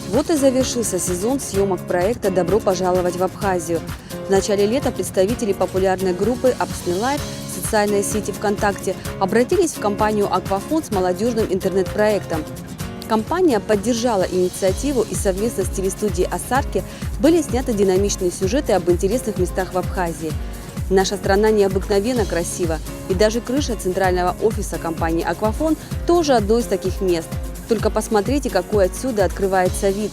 Вот и завершился сезон съемок проекта «Добро пожаловать в Абхазию». В начале лета представители популярной группы «Апснелайф» в социальной сети ВКонтакте обратились в компанию «Аквафон» с молодежным интернет-проектом. Компания поддержала инициативу, и совместно с телестудией «Асарки» были сняты динамичные сюжеты об интересных местах в Абхазии. Наша страна необыкновенно красива, и даже крыша центрального офиса компании «Аквафон» тоже одно из таких мест. Только посмотрите, какой отсюда открывается вид.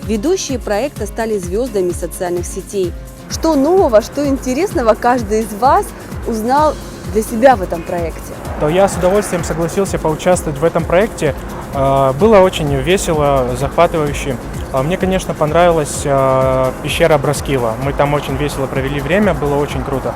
Ведущие проекта стали звездами социальных сетей. Что нового, что интересного каждый из вас узнал для себя в этом проекте? То я с удовольствием согласился поучаствовать в этом проекте. Было очень весело, захватывающе. Мне, конечно, понравилась пещера Броскила. Мы там очень весело провели время, было очень круто.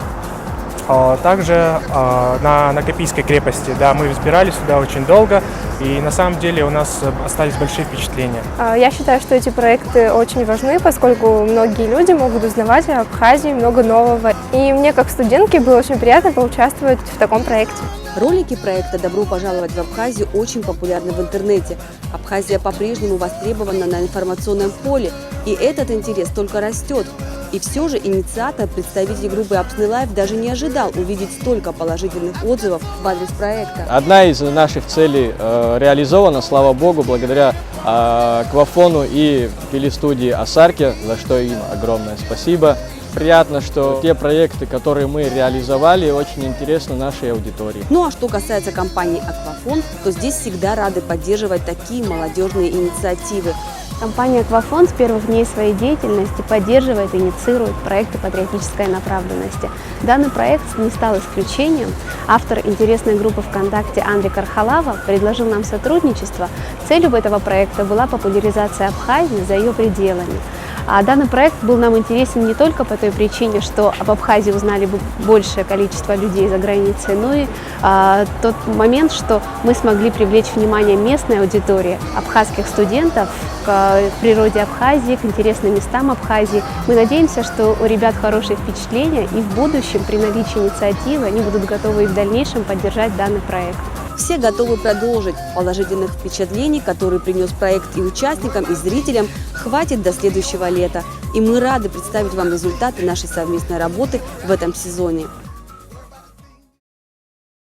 Также на Копийской крепости, да, мы взбирались сюда очень долго, и на самом деле у нас остались большие впечатления. Я считаю, что эти проекты очень важны, поскольку многие люди могут узнавать о Абхазии много нового. И мне, как студентке, было очень приятно поучаствовать в таком проекте. Ролики проекта «Добро пожаловать в Абхазию» очень популярны в интернете. Абхазия по-прежнему востребована на информационном поле, и этот интерес только растет. И все же инициатор, представитель группы «Апснелайф», даже не ожидал увидеть столько положительных отзывов в адрес проекта. Одна из наших целей реализована, слава богу, благодаря Аквафону и телестудии «Асарки», за что им огромное спасибо. Приятно, что те проекты, которые мы реализовали, очень интересны нашей аудитории. Ну а что касается компании «Аквафон», то здесь всегда рады поддерживать такие молодежные инициативы. Компания «Аквафон» с первых дней своей деятельности поддерживает и инициирует проекты патриотической направленности. Данный проект не стал исключением. Автор интересной группы ВКонтакте Андрей Кархалава предложил нам сотрудничество. Целью этого проекта была популяризация Абхазии за ее пределами. А данный проект был нам интересен не только по той причине, что об Абхазии узнали бы большее количество людей за границей, но и тот момент, что мы смогли привлечь внимание местной аудитории, абхазских студентов к природе Абхазии, к интересным местам Абхазии. Мы надеемся, что у ребят хорошие впечатления, и в будущем при наличии инициативы они будут готовы и в дальнейшем поддержать данный проект. Все готовы продолжить. Положительных впечатлений, которые принес проект и участникам, и зрителям, хватит до следующего лета. И мы рады представить вам результаты нашей совместной работы в этом сезоне.